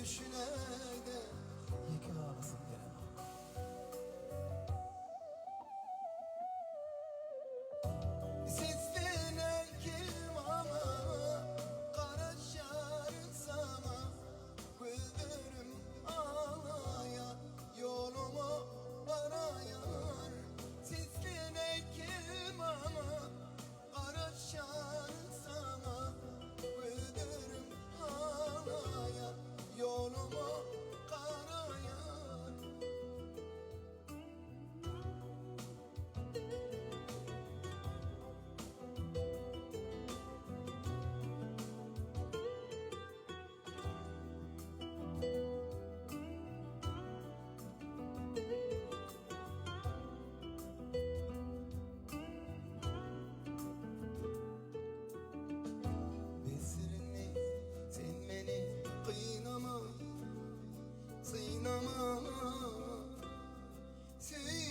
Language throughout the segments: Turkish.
düşüne de yeki ağlasın gelen. Sesline kilmama, kara şarın sama, güldürüm ağlaya, yolumu arayar. Sesline kilmama, kara şarın sama, güldürüm ağlaya, yolumu karayar. Besirini sen beni kıynama, sıynama, sevimi.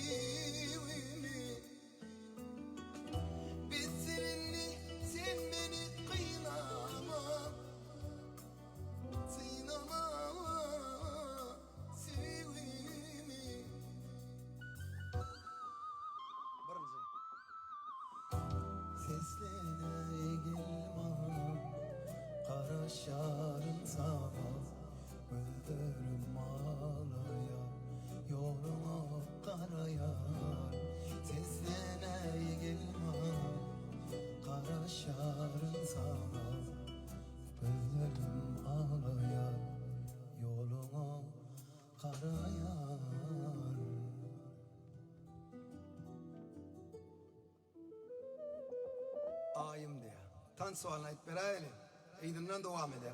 Besirini sen beni kıynama, sıynama, sevimi. Var mı sen? Seslerine gelmem, kara şarın sama, güldürüm ağlaya, yoluma karayar. Seslerine gelmem, kara şarın sama, güldürüm ağlaya, yoluma karayar. Ayım diye. Tan sonra it berayli. İdimden devam eder.